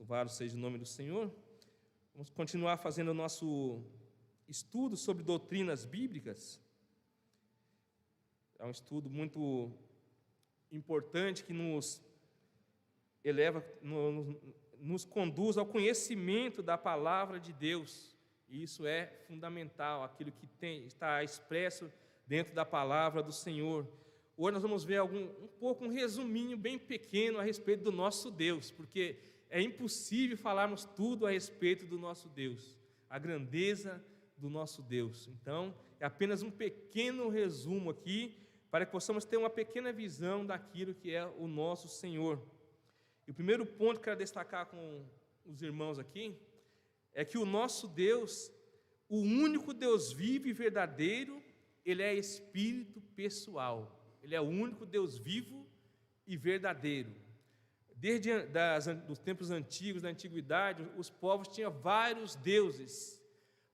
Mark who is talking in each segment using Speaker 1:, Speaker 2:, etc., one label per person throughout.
Speaker 1: Louvado seja o nome do Senhor. Vamos continuar fazendo o nosso estudo sobre doutrinas bíblicas. É um estudo muito importante que nos eleva, nos conduz ao conhecimento da palavra de Deus. E isso é fundamental, aquilo que está expresso dentro da palavra do Senhor. Hoje nós vamos ver um resuminho bem pequeno a respeito do nosso Deus, porque é impossível falarmos tudo a respeito do nosso Deus, a grandeza do nosso Deus. Então, é apenas um pequeno resumo aqui, para que possamos ter uma pequena visão daquilo que é o nosso Senhor. E o primeiro ponto que eu quero destacar com os irmãos aqui, é que o nosso Deus, o único Deus vivo e verdadeiro, Ele é Espírito pessoal. Ele é o único Deus vivo e verdadeiro. Desde os tempos antigos, da antiguidade, os povos tinham vários deuses,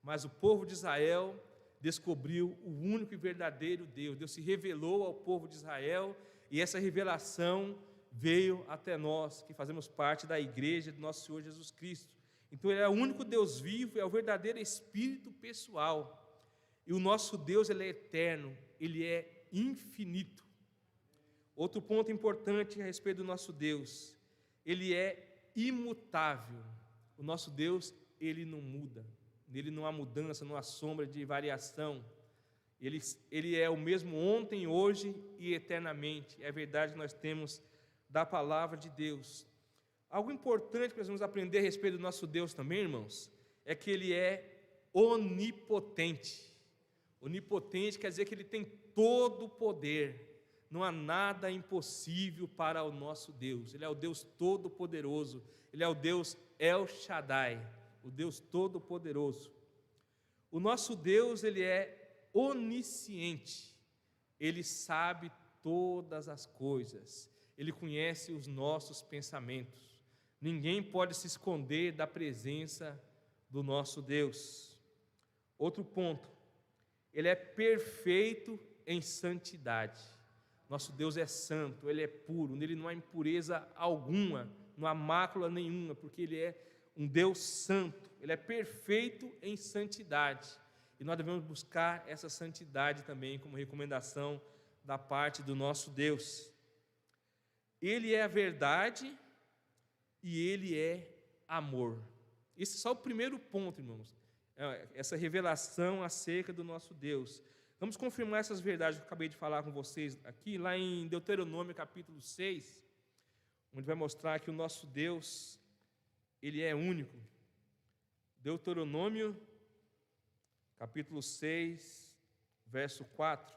Speaker 1: mas o povo de Israel descobriu o único e verdadeiro Deus. Deus se revelou ao povo de Israel, e essa revelação veio até nós, que fazemos parte da igreja do nosso Senhor Jesus Cristo. Então Ele é o único Deus vivo, é o verdadeiro Espírito pessoal. E o nosso Deus, Ele é eterno, Ele é infinito. Outro ponto importante a respeito do nosso Deus, Ele é imutável. O nosso Deus, Ele não muda, nele não há mudança, não há sombra de variação. Ele é o mesmo ontem, hoje e eternamente. É a verdade que nós temos da palavra de Deus. Algo importante que nós vamos aprender a respeito do nosso Deus também, irmãos, é que Ele é onipotente. Onipotente quer dizer que Ele tem todo o poder. Não há nada impossível para o nosso Deus. Ele é o Deus Todo-Poderoso. Ele é o Deus El Shaddai, o Deus Todo-Poderoso. O nosso Deus, Ele é onisciente. Ele sabe todas as coisas. Ele conhece os nossos pensamentos. Ninguém pode se esconder da presença do nosso Deus. Outro ponto, Ele é perfeito em santidade. Nosso Deus é santo, Ele é puro, nele não há impureza alguma, não há mácula nenhuma, porque Ele é um Deus santo, Ele é perfeito em santidade. E nós devemos buscar essa santidade também como recomendação da parte do nosso Deus. Ele é a verdade e Ele é amor. Esse é só o primeiro ponto, irmãos, essa revelação acerca do nosso Deus. Vamos confirmar essas verdades que eu acabei de falar com vocês aqui, lá em Deuteronômio capítulo 6, onde vai mostrar que o nosso Deus, Ele é único. Deuteronômio capítulo 6, verso 4.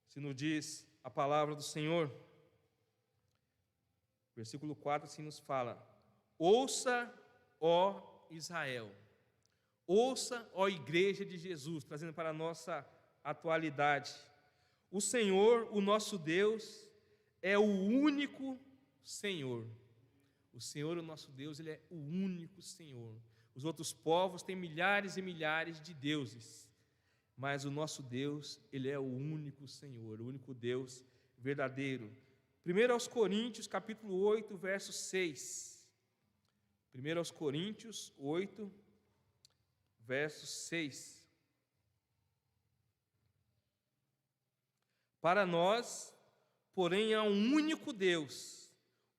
Speaker 1: Se nos diz a palavra do Senhor, versículo 4 assim nos fala: ouça, ó Israel, ouça, ó igreja de Jesus, trazendo para a nossa atualidade. O Senhor, o nosso Deus, é o único Senhor. O Senhor, o nosso Deus, Ele é o único Senhor. Os outros povos têm milhares e milhares de deuses, mas o nosso Deus, Ele é o único Senhor, o único Deus verdadeiro. 1 aos Coríntios, capítulo 8, verso 6. 1 aos Coríntios 8, verso 6. Para nós, porém, há um único Deus,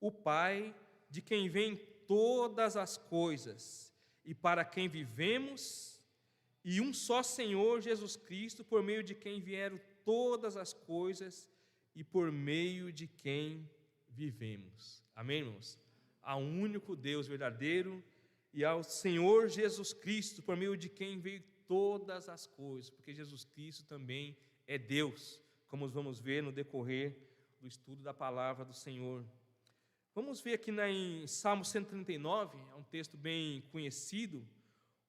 Speaker 1: o Pai, de quem vêm todas as coisas, e para quem vivemos, e um só Senhor Jesus Cristo, por meio de quem vieram todas as coisas, e por meio de quem vivemos. Amém, irmãos? Há um único Deus verdadeiro, e ao Senhor Jesus Cristo, por meio de quem veio todas as coisas, porque Jesus Cristo também é Deus, como vamos ver no decorrer do estudo da palavra do Senhor. Vamos ver aqui em Salmo 139, é um texto bem conhecido,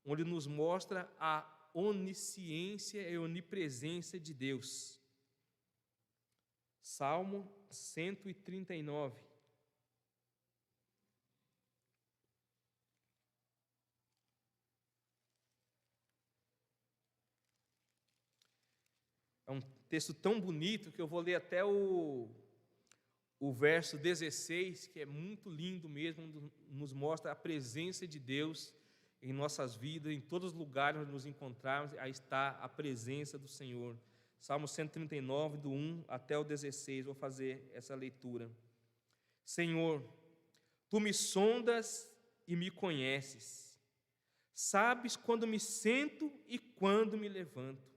Speaker 1: onde nos mostra a onisciência e onipresença de Deus. Salmo 139. É um texto tão bonito que eu vou ler até o verso 16, que é muito lindo mesmo, nos mostra a presença de Deus em nossas vidas, em todos os lugares onde nos encontrarmos, aí está a presença do Senhor. Salmo 139, do 1 até o 16, vou fazer essa leitura. Senhor, Tu me sondas e me conheces, sabes quando me sento e quando me levanto,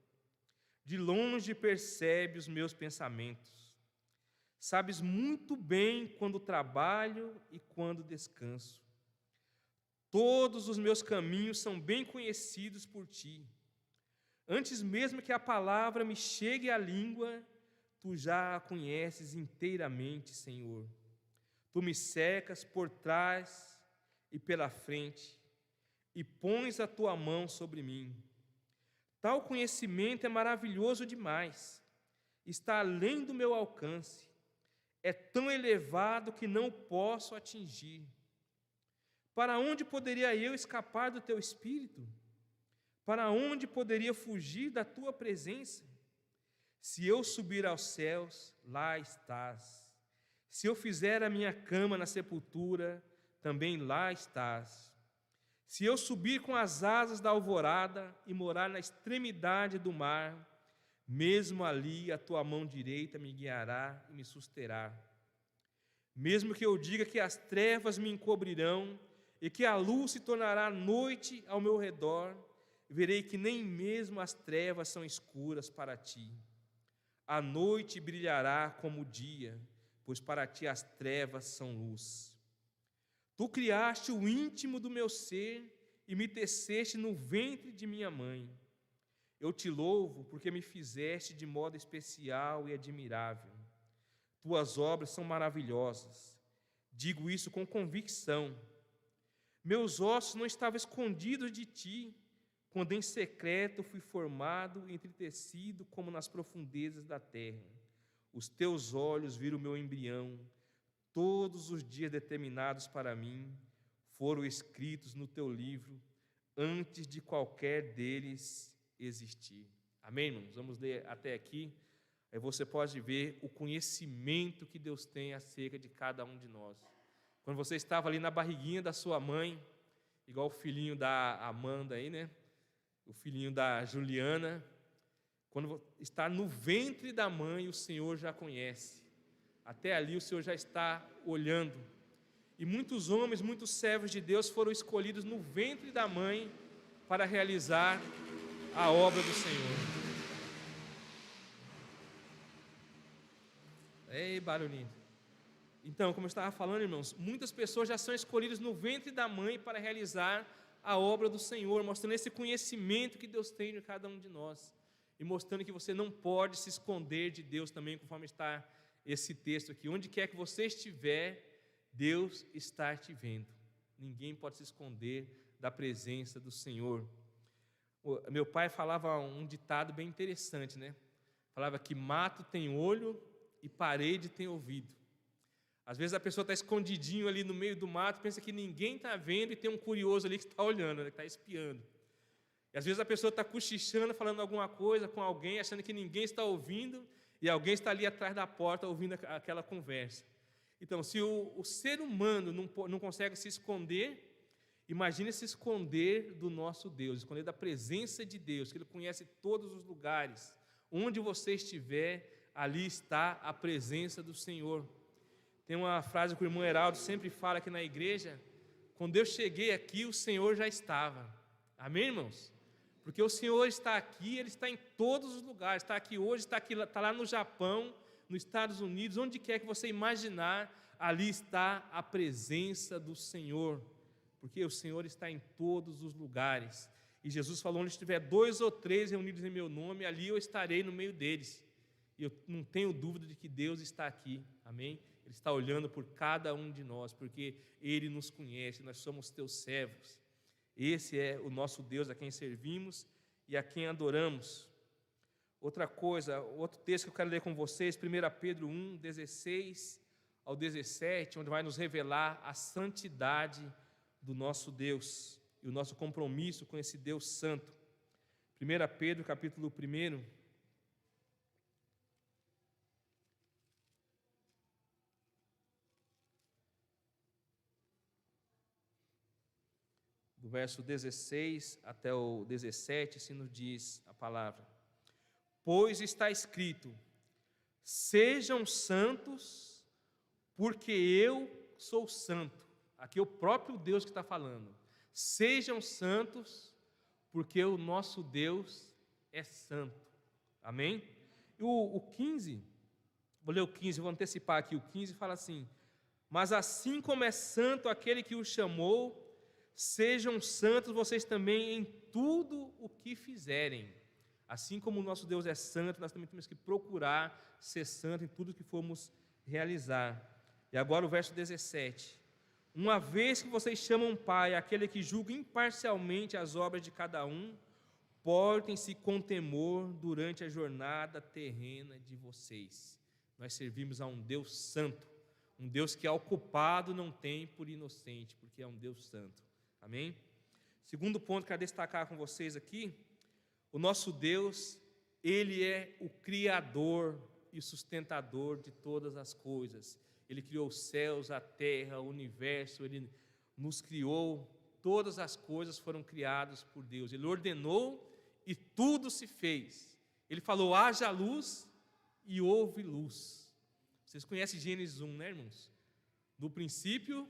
Speaker 1: de longe percebes os meus pensamentos, sabes muito bem quando trabalho e quando descanso. Todos os meus caminhos são bem conhecidos por Ti. Antes mesmo que a palavra me chegue à língua, Tu já a conheces inteiramente, Senhor. Tu me cercas por trás e pela frente, e pões a Tua mão sobre mim. Tal conhecimento é maravilhoso demais, está além do meu alcance, é tão elevado que não posso atingir. Para onde poderia eu escapar do Teu Espírito? Para onde poderia fugir da Tua presença? Se eu subir aos céus, lá estás. Se eu fizer a minha cama na sepultura, também lá estás. Se eu subir com as asas da alvorada e morar na extremidade do mar, mesmo ali a Tua mão direita me guiará e me susterá. Mesmo que eu diga que as trevas me encobrirão e que a luz se tornará noite ao meu redor, verei que nem mesmo as trevas são escuras para Ti. A noite brilhará como o dia, pois para Ti as trevas são luz. Tu criaste o íntimo do meu ser e me teceste no ventre de minha mãe. Eu Te louvo porque me fizeste de modo especial e admirável. Tuas obras são maravilhosas. Digo isso com convicção. Meus ossos não estavam escondidos de Ti, quando em secreto fui formado e entretecido como nas profundezas da terra. Os Teus olhos viram o meu embrião. Todos os dias determinados para mim foram escritos no Teu livro, antes de qualquer deles existir. Amém, irmãos? Vamos ler até aqui. Aí você pode ver o conhecimento que Deus tem acerca de cada um de nós. Quando você estava ali na barriguinha da sua mãe, igual o filhinho da Amanda aí, né? O filhinho da Juliana, quando está no ventre da mãe, o Senhor já conhece. Até ali o Senhor já está olhando. E muitos homens, muitos servos de Deus foram escolhidos no ventre da mãe para realizar a obra do Senhor. Ei, barulhinho. Então, como eu estava falando, irmãos, muitas pessoas já são escolhidas no ventre da mãe para realizar a obra do Senhor, mostrando esse conhecimento que Deus tem de cada um de nós. E mostrando que você não pode se esconder de Deus também, conforme está esse texto aqui. Onde quer que você estiver, Deus está te vendo. Ninguém pode se esconder da presença do Senhor. Meu pai falava um ditado bem interessante, né? Falava que mato tem olho e parede tem ouvido. Às vezes a pessoa está escondidinho ali no meio do mato, pensa que ninguém está vendo e tem um curioso ali que está olhando, né, que está espiando. E às vezes a pessoa está cochichando, falando alguma coisa com alguém, achando que ninguém está ouvindo, e alguém está ali atrás da porta ouvindo aquela conversa. Então, se o ser humano não consegue se esconder, imagine se esconder do nosso Deus, esconder da presença de Deus, que Ele conhece todos os lugares. Onde você estiver, ali está a presença do Senhor. Tem uma frase que o irmão Heraldo sempre fala aqui na igreja: quando eu cheguei aqui, o Senhor já estava. Amém, irmãos? Porque o Senhor está aqui, Ele está em todos os lugares. Está aqui hoje, está lá no Japão, nos Estados Unidos, onde quer que você imaginar, ali está a presença do Senhor. Porque o Senhor está em todos os lugares. E Jesus falou: onde estiver 2 ou 3 reunidos em meu nome, ali eu estarei no meio deles. E eu não tenho dúvida de que Deus está aqui. Amém? Ele está olhando por cada um de nós, porque Ele nos conhece, nós somos Teus servos. Esse é o nosso Deus a quem servimos e a quem adoramos. Outra coisa, outro texto que eu quero ler com vocês, 1 Pedro 1, 16 ao 17, onde vai nos revelar a santidade do nosso Deus e o nosso compromisso com esse Deus santo. 1 Pedro, capítulo 1, verso 16 até o 17, assim nos diz a palavra: pois está escrito, sejam santos, porque eu sou santo. Aqui é o próprio Deus que está falando. Sejam santos, porque o nosso Deus é santo. Amém? E o 15, vou ler o 15, vou antecipar aqui. O 15 fala assim: mas assim como é santo aquele que o chamou, sejam santos vocês também em tudo o que fizerem. Assim como o nosso Deus é santo, nós também temos que procurar ser santo em tudo que formos realizar. E agora o verso 17: uma vez que vocês chamam Pai aquele que julga imparcialmente as obras de cada um, portem-se com temor durante a jornada terrena de vocês. Nós servimos a um Deus santo, um Deus que ao culpado não tem por inocente, porque é um Deus santo. Amém? Segundo ponto que eu quero destacar com vocês aqui: o nosso Deus, Ele é o Criador e sustentador de todas as coisas. Ele criou os céus, a terra, o universo, Ele nos criou, todas as coisas foram criadas por Deus. Ele ordenou e tudo se fez. Ele falou: haja luz e houve luz. Vocês conhecem Gênesis 1, né, irmãos? No princípio,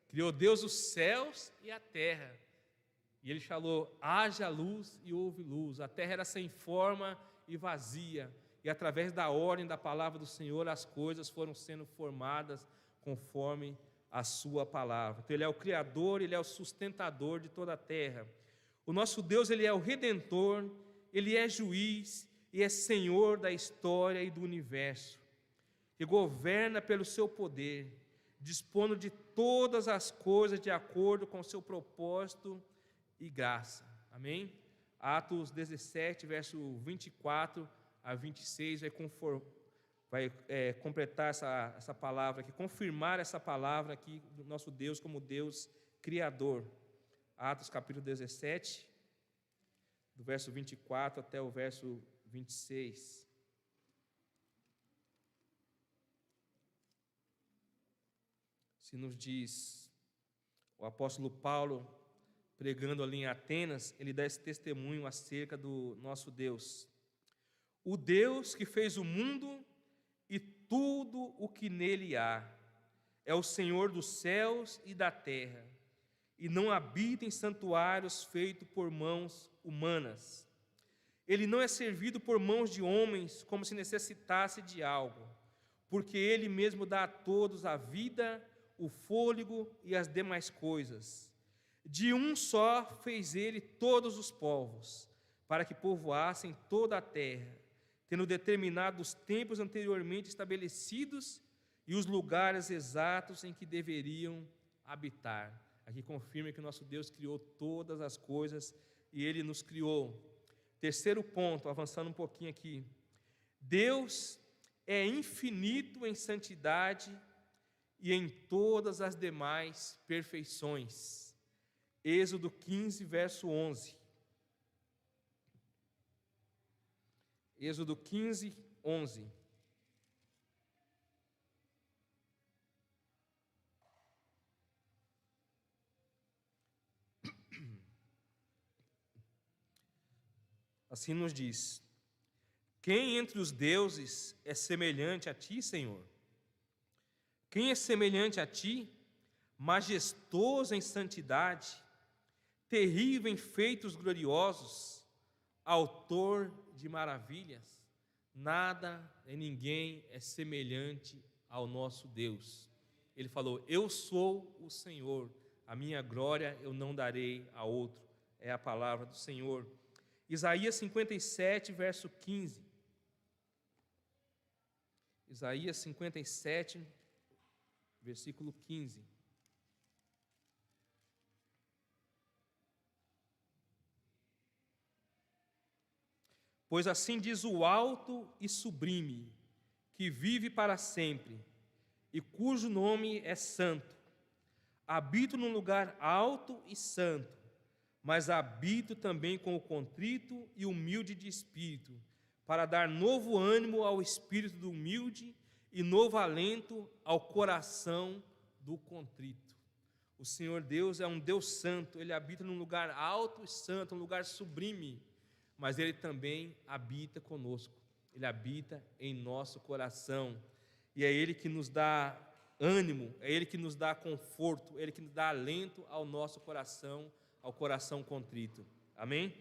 Speaker 1: criou Deus os céus e a terra. E Ele falou: haja luz e houve luz. A terra era sem forma e vazia. E através da ordem da palavra do Senhor, as coisas foram sendo formadas conforme a sua palavra. Então Ele é o Criador, Ele é o sustentador de toda a terra. O nosso Deus, Ele é o Redentor, Ele é juiz e é Senhor da história e do universo. E governa pelo seu poder, dispondo de todas as coisas de acordo com o seu propósito e graça. Amém? Atos 17, verso 24 a 26, vai completar essa palavra aqui, confirmar essa palavra aqui do nosso Deus como Deus Criador. Atos capítulo 17, do verso 24 até o verso 26. Se nos diz, o apóstolo Paulo, pregando ali em Atenas, ele dá esse testemunho acerca do nosso Deus. O Deus que fez o mundo e tudo o que nele há, é o Senhor dos céus e da terra, e não habita em santuários feitos por mãos humanas. Ele não é servido por mãos de homens como se necessitasse de algo, porque Ele mesmo dá a todos a vida, o fôlego e as demais coisas. De um só fez Ele todos os povos, para que povoassem toda a terra, tendo determinado os tempos anteriormente estabelecidos e os lugares exatos em que deveriam habitar. Aqui confirma que o nosso Deus criou todas as coisas e Ele nos criou. Terceiro ponto, avançando um pouquinho aqui. Deus é infinito em santidade e em todas as demais perfeições. Êxodo 15, verso 11. Êxodo 15, 11. Assim nos diz: quem entre os deuses é semelhante a ti, Senhor? Quem é semelhante a ti, majestoso em santidade, terrível em feitos gloriosos, autor de maravilhas? Nada e ninguém é semelhante ao nosso Deus. Ele falou: eu sou o Senhor, a minha glória eu não darei a outro. É a palavra do Senhor. Isaías 57, verso 15. Isaías 57, versículo 15. Pois assim diz o alto e sublime, que vive para sempre, e cujo nome é santo. Habito num lugar alto e santo, mas habito também com o contrito e humilde de espírito, para dar novo ânimo ao espírito do humilde e novo alento ao coração do contrito. O Senhor Deus é um Deus santo, Ele habita num lugar alto e santo, um lugar sublime, mas Ele também habita conosco, Ele habita em nosso coração, e é Ele que nos dá ânimo, é Ele que nos dá conforto, é Ele que nos dá alento ao nosso coração, ao coração contrito. Amém?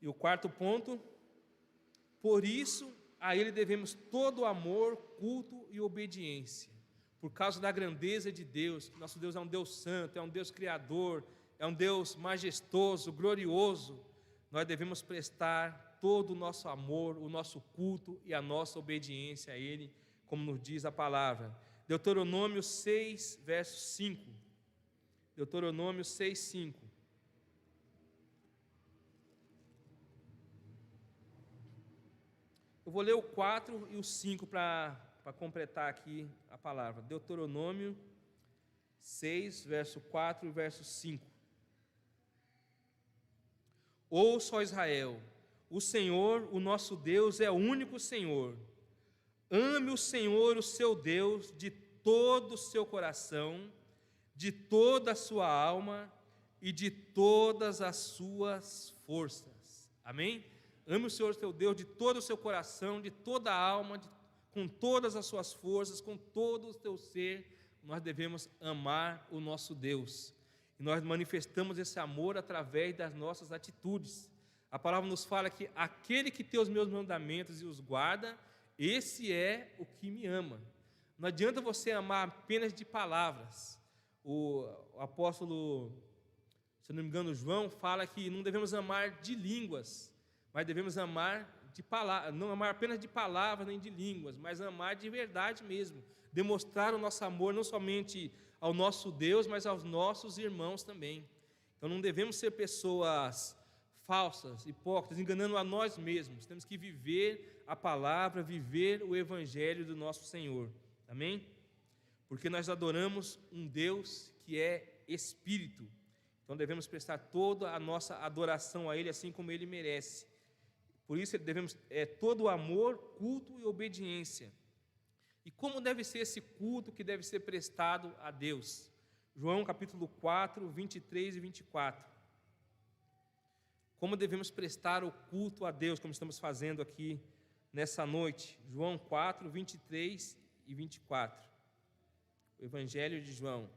Speaker 1: E o quarto ponto, por isso a Ele devemos todo amor, culto e obediência, por causa da grandeza de Deus. Nosso Deus é um Deus santo, é um Deus criador, é um Deus majestoso, glorioso. Nós devemos prestar todo o nosso amor, o nosso culto e a nossa obediência a Ele, como nos diz a palavra. Deuteronômio 6, verso 5. Deuteronômio 6, 5. Eu vou ler o 4 e o 5 para completar aqui a palavra. Deuteronômio 6, verso 4 e verso 5. Ouça, ó Israel, o Senhor, o nosso Deus, é o único Senhor. Ame o Senhor, o seu Deus, de todo o seu coração, de toda a sua alma e de todas as suas forças. Amém? Ame o Senhor, teu Deus, de todo o seu coração, de toda a alma, com todas as suas forças, com todo o teu ser. Nós devemos amar o nosso Deus. E nós manifestamos esse amor através das nossas atitudes. A palavra nos fala que aquele que tem os meus mandamentos e os guarda, esse é o que me ama. Não adianta você amar apenas de palavras. O apóstolo, se não me engano, João, fala que não devemos amar de línguas, mas devemos amar de palavras, não amar apenas de palavras nem de línguas, mas amar de verdade mesmo. Demonstrar o nosso amor não somente ao nosso Deus, mas aos nossos irmãos também. Então não devemos ser pessoas falsas, hipócritas, enganando a nós mesmos. Temos que viver a palavra, viver o evangelho do nosso Senhor. Amém? Porque nós adoramos um Deus que é Espírito. Então devemos prestar toda a nossa adoração a Ele, assim como Ele merece. Por isso devemos todo o amor, culto e obediência. E como deve ser esse culto que deve ser prestado a Deus? João capítulo 4, 23 e 24. Como devemos prestar o culto a Deus, como estamos fazendo aqui nessa noite? João 4, 23 e 24. O Evangelho de João.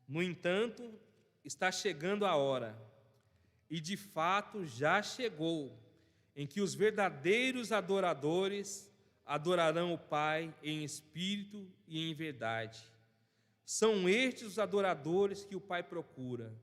Speaker 1: No entanto, está chegando a hora, e de fato já chegou, em que os verdadeiros adoradores adorarão o Pai em espírito e em verdade. São estes os adoradores que o Pai procura.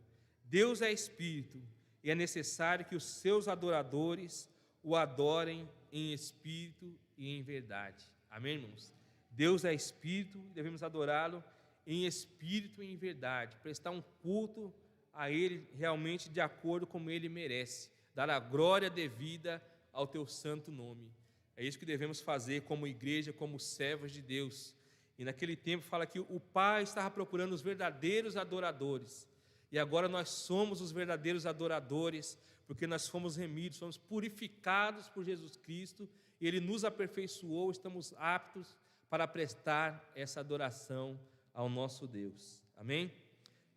Speaker 1: Deus é espírito, e é necessário que os seus adoradores o adorem em espírito e em verdade. Amém, irmãos? Deus é espírito, devemos adorá-lo em espírito e em verdade, prestar um culto a Ele realmente de acordo como Ele merece, dar a glória devida ao Teu santo nome. É isso que devemos fazer como igreja, como servos de Deus. E naquele tempo fala que o Pai estava procurando os verdadeiros adoradores, e agora nós somos os verdadeiros adoradores, porque nós fomos remidos, fomos purificados por Jesus Cristo, e Ele nos aperfeiçoou, estamos aptos para prestar essa adoração ao nosso Deus. Amém?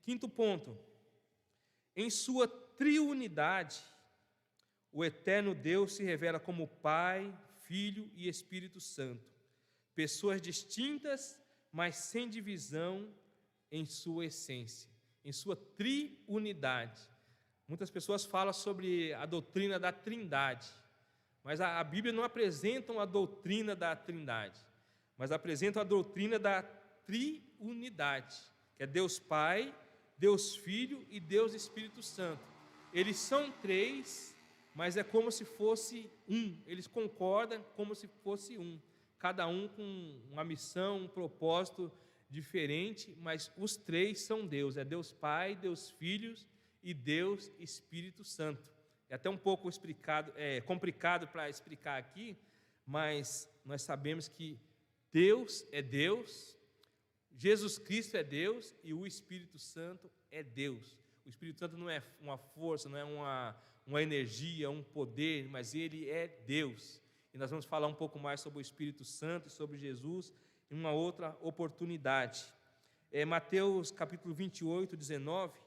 Speaker 1: Quinto ponto. Em sua triunidade, o eterno Deus se revela como Pai, Filho e Espírito Santo. Pessoas distintas, mas sem divisão em sua essência. Em sua triunidade. Muitas pessoas falam sobre a doutrina da Trindade, mas a Bíblia não apresenta a doutrina da Trindade, mas apresenta a doutrina da triunidade, que é Deus Pai, Deus Filho e Deus Espírito Santo. Eles são três, mas é como se fosse um. Eles concordam como se fosse um. Cada um com uma missão, um propósito diferente, mas os três são Deus. É Deus Pai, Deus Filho e Deus Espírito Santo. É até um pouco complicado para explicar aqui, mas nós sabemos que Deus é Deus, Jesus Cristo é Deus e o Espírito Santo é Deus. O Espírito Santo não é uma força, não é uma energia, um poder, mas ele é Deus. E nós vamos falar um pouco mais sobre o Espírito Santo e sobre Jesus em uma outra oportunidade. Mateus capítulo 28, 19.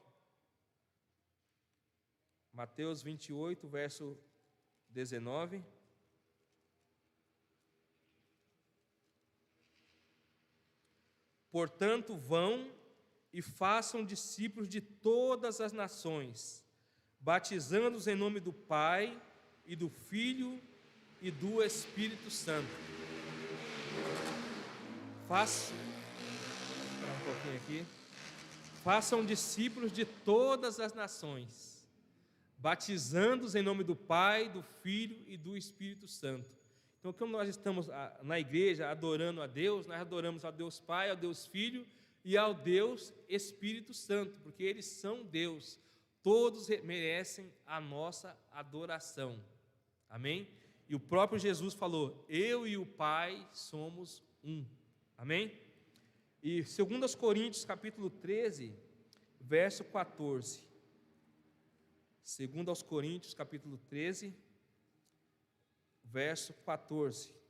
Speaker 1: Mateus 28, verso 19. Portanto, vão e façam discípulos de todas as nações, batizando-os em nome do Pai e do Filho e do Espírito Santo. Façam discípulos de todas as nações, batizando-os em nome do Pai, do Filho e do Espírito Santo. Então, como nós estamos na igreja adorando a Deus, nós adoramos ao Deus Pai, ao Deus Filho e ao Deus Espírito Santo, porque eles são Deus. Todos merecem a nossa adoração. Amém? E o próprio Jesus falou: eu e o Pai somos um. Amém? E 2 Coríntios capítulo 13, verso 14. 2 Coríntios capítulo 13, verso 14.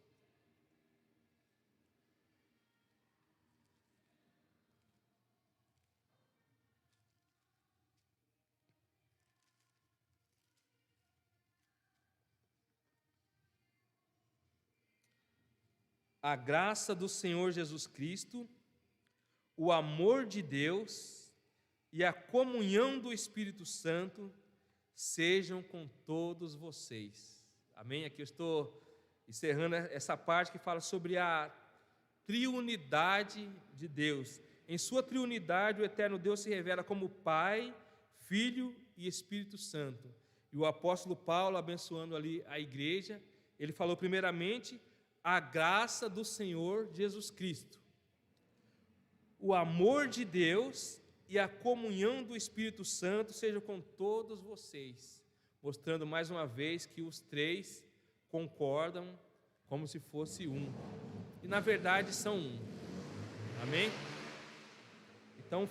Speaker 1: A graça do Senhor Jesus Cristo, o amor de Deus e a comunhão do Espírito Santo sejam com todos vocês. Amém? Aqui eu estou encerrando essa parte que fala sobre a triunidade de Deus. Em sua triunidade, o eterno Deus se revela como Pai, Filho e Espírito Santo. E o apóstolo Paulo, abençoando ali a igreja, ele falou primeiramente: a graça do Senhor Jesus Cristo, o amor de Deus e a comunhão do Espírito Santo sejam com todos vocês, mostrando mais uma vez que os três concordam como se fosse um, e na verdade são um. Amém? Então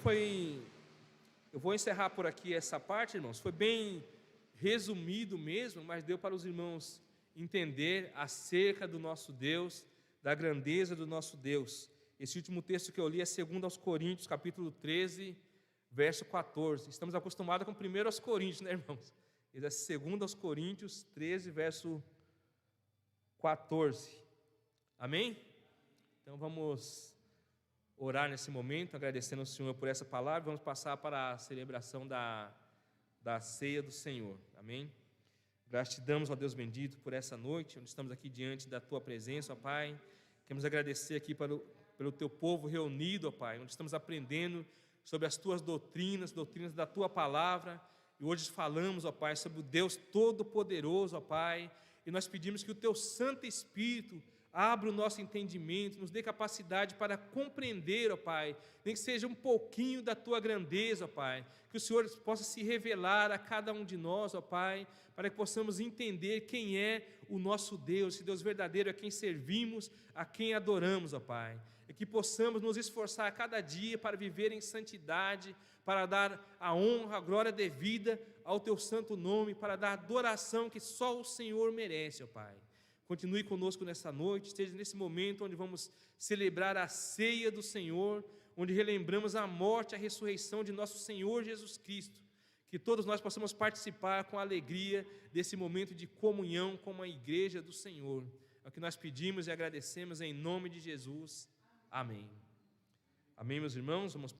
Speaker 1: eu vou encerrar por aqui essa parte, irmãos. Foi bem resumido mesmo, mas deu para os irmãos entender acerca do nosso Deus, da grandeza do nosso Deus. Esse último texto que eu li é 2 Coríntios, capítulo 13, verso 14. Estamos acostumados com 1 Coríntios, né, irmãos? Esse é 2 Coríntios 13, verso 14. Amém? Então vamos orar nesse momento, agradecendo ao Senhor por essa palavra. Vamos passar para a celebração da ceia do Senhor. Amém? Graças te damos, ó Deus bendito, por essa noite, onde estamos aqui diante da Tua presença, ó Pai. Queremos agradecer aqui pelo Teu povo reunido, ó Pai, onde estamos aprendendo sobre as Tuas doutrinas da Tua palavra. E hoje falamos, ó Pai, sobre o Deus Todo-Poderoso, ó Pai. E nós pedimos que o Teu Santo Espírito abra o nosso entendimento, nos dê capacidade para compreender, ó Pai, nem que seja um pouquinho da Tua grandeza, ó Pai, que o Senhor possa se revelar a cada um de nós, ó Pai, para que possamos entender quem é o nosso Deus, esse Deus verdadeiro a quem servimos, a quem adoramos, ó Pai, e que possamos nos esforçar a cada dia para viver em santidade, para dar a honra, a glória devida ao Teu santo nome, para dar a adoração que só o Senhor merece, ó Pai. Continue conosco nessa noite, esteja nesse momento onde vamos celebrar a ceia do Senhor, onde relembramos a morte e a ressurreição de nosso Senhor Jesus Cristo. Que todos nós possamos participar com alegria desse momento de comunhão com a igreja do Senhor. É o que nós pedimos e agradecemos em nome de Jesus. Amém. Amém, meus irmãos. Vamos